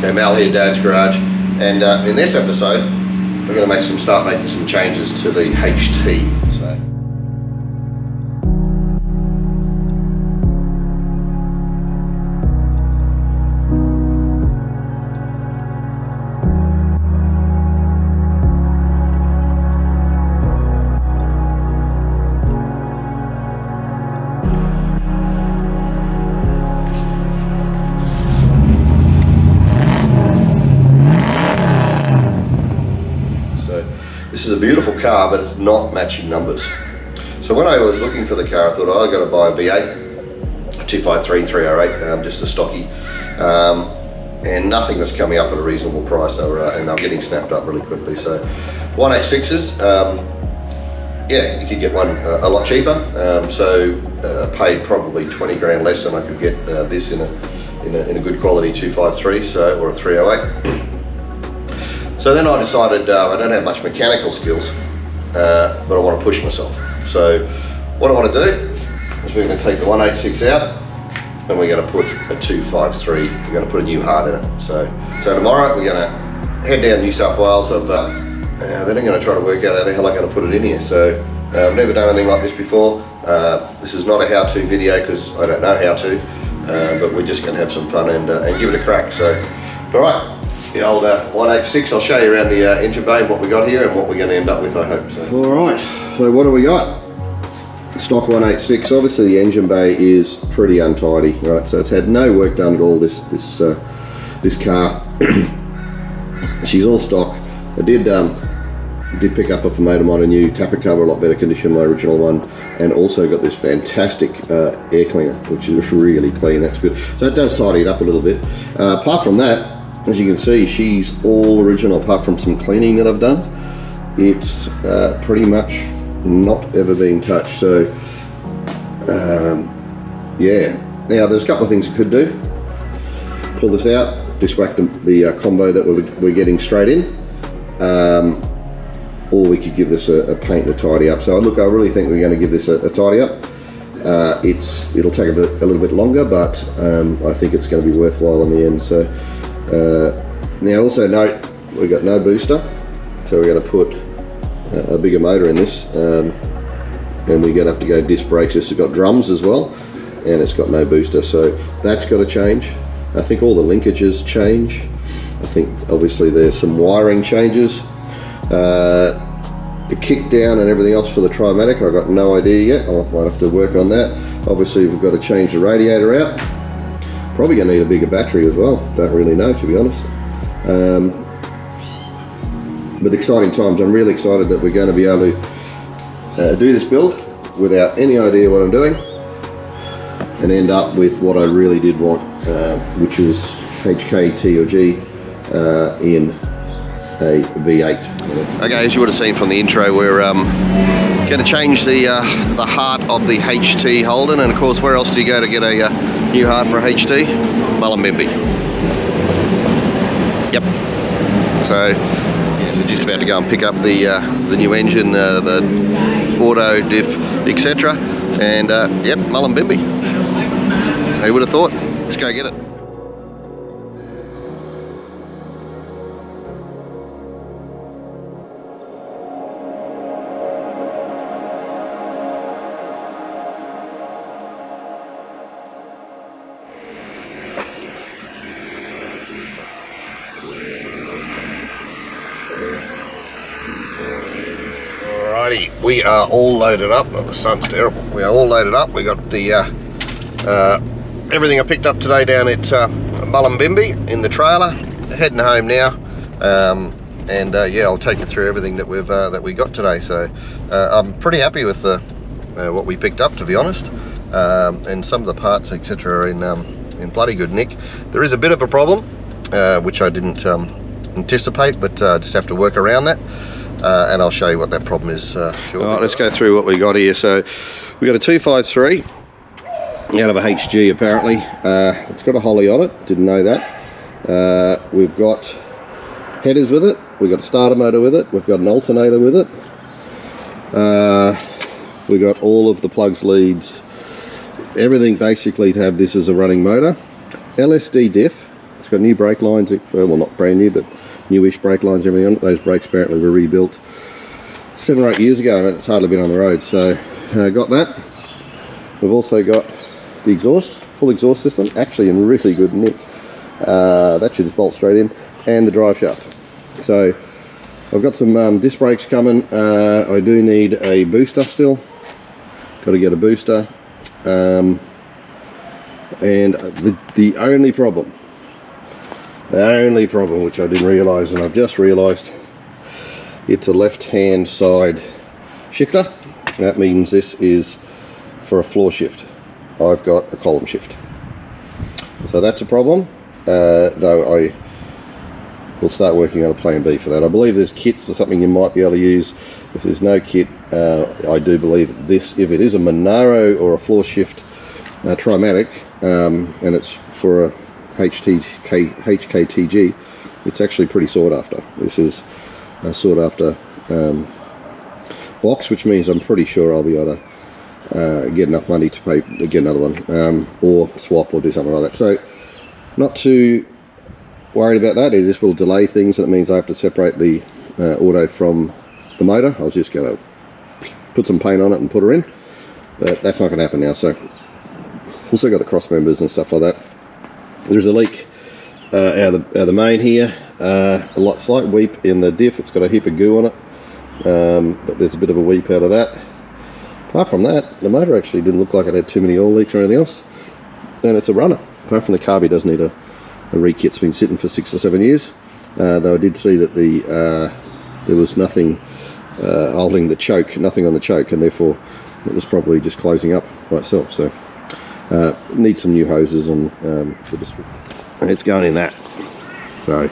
Okay, Mal here, DADZ Garage, and in this episode we're going to start making some changes to the HT. This is a beautiful car, but it's not matching numbers. So when I was looking for the car, I thought, oh, I've got to buy a V8, a 253 308, just a stocky, and nothing was coming up at a reasonable price. And they were getting snapped up really quickly. So 186s, yeah, you could get one a lot cheaper. Paid probably 20 grand less than I could get this in a good quality 253, or a 308. So then I decided I don't have much mechanical skills, but I want to push myself. So what I want to do is we're going to take the 186 out and we're going to put a 253, we're going to put a new heart in it. So tomorrow we're going to head down New South Wales. Then I'm going to try to work out how the hell I'm going to put it in here. So I've never done anything like this before. This is not a how-to video because I don't know how to, but we're just going to have some fun and give it a crack. So, all right. The old 186, I'll show you around the engine bay, what we got here and what we're going to end up with, I hope. So. Alright, so what do we got? Stock 186, obviously the engine bay is pretty untidy, right? So it's had no work done at all, this car. She's all stock. I did pick up off a mate of mine a new tapper cover, a lot better condition than my original one, and also got this fantastic air cleaner, which is really clean, that's good. So it does tidy it up a little bit. Apart from that, as you can see, she's all original apart from some cleaning that I've done. It's pretty much not ever been touched. So yeah, now there's a couple of things you could do. Pull this out, just whack the combo that we're getting straight in, or we could give this a paint and a tidy up. So look, I really think we're going to give this a tidy up. It'll take a little bit longer, but I think it's going to be worthwhile in the end. So now also note, we've got no booster, so we're going to put a bigger motor in this, and we're going to have to go disc brakes. This has got drums as well, and it's got no booster, so that's got to change. I think all the linkages change. I think obviously there's some wiring changes. The kick down and everything else for the Trimatic, I've got no idea yet. I might have to work on that. Obviously we've got to change the radiator out. Probably going to need a bigger battery as well, don't really know, to be honest. But exciting times. I'm really excited that we're going to be able to do this build without any idea what I'm doing and end up with what I really did want, which is HK, T or G in a V8. Okay, as you would have seen from the intro, we're going to change the heart of the HT Holden, and of course where else do you go to get a new heart for a HT? Mullumbimby. Yep. So yeah, we're just about to go and pick up the new engine, the auto, diff, etc. And yep, Mullumbimby. Who would have thought? Let's go get it. Alrighty, we are all loaded up. Oh, the sun's terrible. We are all loaded up. We got the everything I picked up today down at Mullumbimby in the trailer. Heading home now, yeah, I'll take you through everything that we got today. So I'm pretty happy with what we picked up, to be honest, and some of the parts, etc., are in bloody good nick. There is a bit of a problem, which I didn't anticipate, but just have to work around that. And I'll show you what that problem is shortly. Alright, let's go through what we got here. So we got a 253 out of a HG apparently. It's got a Holly on it, didn't know that. We've got headers with it, we've got a starter motor with it, we've got an alternator with it. We got all of the plugs, leads, everything basically to have this as a running motor. LSD diff, it's got new brake lines, well not brand new, but newish brake lines, everything on it. Those brakes apparently were rebuilt 7 or 8 years ago, and it's hardly been on the road. So got that. We've also got the exhaust, full exhaust system, actually in really good nick. That should just bolt straight in, and the drive shaft. So I've got some disc brakes coming. I do need a booster still. Got to get a booster. And the only problem, which I didn't realise, and I've just realised, it's a left-hand side shifter. That means this is for a floor shift. I've got a column shift. So that's a problem, though I will start working on a plan B for that. I believe there's kits or something you might be able to use. If there's no kit, I do believe this, if it is a Monaro or a floor shift Trimatic, and it's for a HKTG, it's actually pretty sought after. This is a sought after box, which means I'm pretty sure I'll be able to get enough money to pay to get another one, or swap or do something like that. So not too worried about that. This will delay things, and it means I have to separate the auto from the motor. I was just going to put some paint on it and put her in, but that's not going to happen now. So also got the cross members and stuff like that. There's a leak out of the main here, a slight weep in the diff. It's got a heap of goo on it, but there's a bit of a weep out of that. Apart from that, the motor actually didn't look like it had too many oil leaks or anything else, and it's a runner. Apart from the carby does need a re-kit's been sitting for 6 or 7 years, though I did see that there was nothing holding the choke, nothing on the choke, and therefore it was probably just closing up by itself. So needs some new hoses and it's going in that. So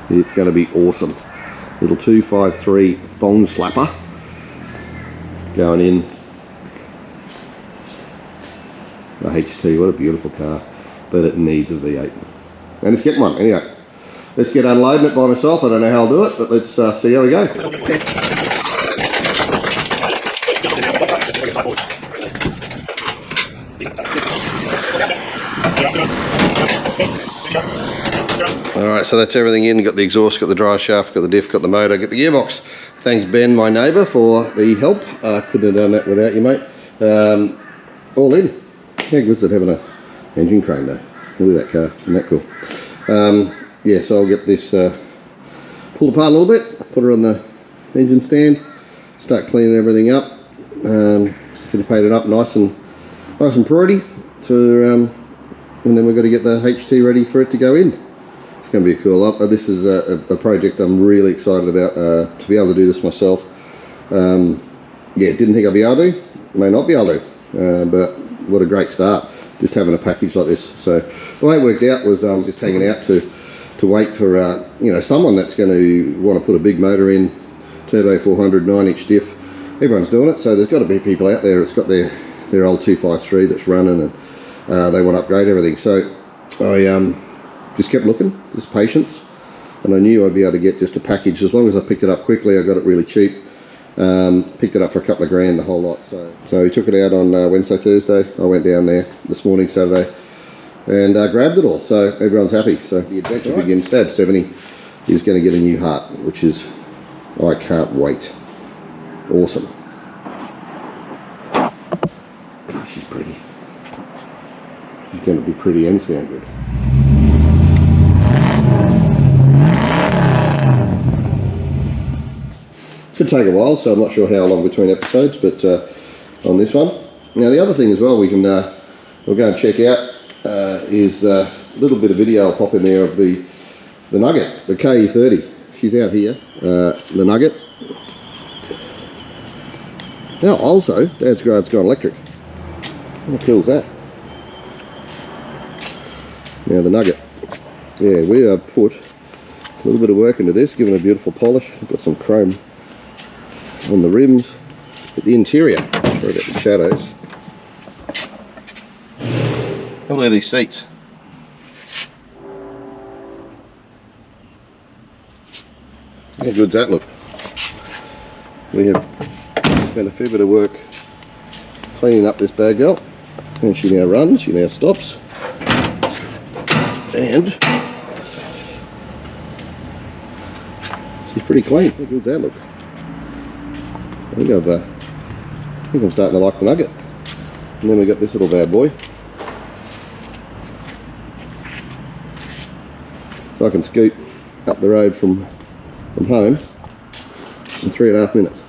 it's going to be awesome. Little 253 thong slapper going in the HT. What a beautiful car, but it needs a V8, and it's getting one. Anyway, let's get unloading it by myself. I don't know how I'll do it, but let's see how we go. Alright, so that's everything in. Got the exhaust, got the drive shaft, got the diff, got the motor, got the gearbox. Thanks Ben, my neighbour, for the help. Couldn't have done that without you, mate. All in. How good is it having an engine crane though? Look at that car, isn't that cool? Yeah, so I'll get this pulled apart a little bit, put her on the engine stand, start cleaning everything up, get it painted up nice and pretty, and then we've got to get the HT ready for it to go in. It's going to be a cool up. This is a project I'm really excited about, to be able to do this myself. Yeah, didn't think I'd be able to, may not be able to, but what a great start, just having a package like this. So the way it worked out was I was just hanging out to wait for you know, someone that's going to want to put a big motor in, turbo 400, 9-inch diff. Everyone's doing it, so there's got to be people out there that's got their old 253 that's running, and they want to upgrade everything. So I just kept looking, just patience, and I knew I'd be able to get just a package as long as I picked it up quickly. I got it really cheap, picked it up for a couple of grand, the whole lot. So we took it out on Wednesday, Thursday. I went down there this morning, Saturday, and grabbed it all. So everyone's happy. So the adventure begins. Dad 70 is going to get a new heart, which is, I can't wait. Awesome. God, she's pretty. She's going to be pretty and sound good. Could take a while, so I'm not sure how long between episodes, but on this one. Now the other thing as well we can we'll go and check out is a little bit of video I'll pop in there of the Nugget, the KE30. She's out here, the Nugget. Now also, DADZ Garage gone electric. How cool is that? Now the Nugget. Yeah, we have put a little bit of work into this, given a beautiful polish. We've got some chrome on the rims, but the interior, sorry about the shadows. How look at these seats. How good's that look? We have spent a fair bit of work cleaning up this bad girl, and she now runs, she now stops. And she's pretty clean. How good's that look? I think I'm starting to like the nugget. And then we got this little bad boy. So I can scoot up the road from home in 3.5 minutes.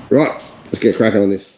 Right, let's get cracking on this.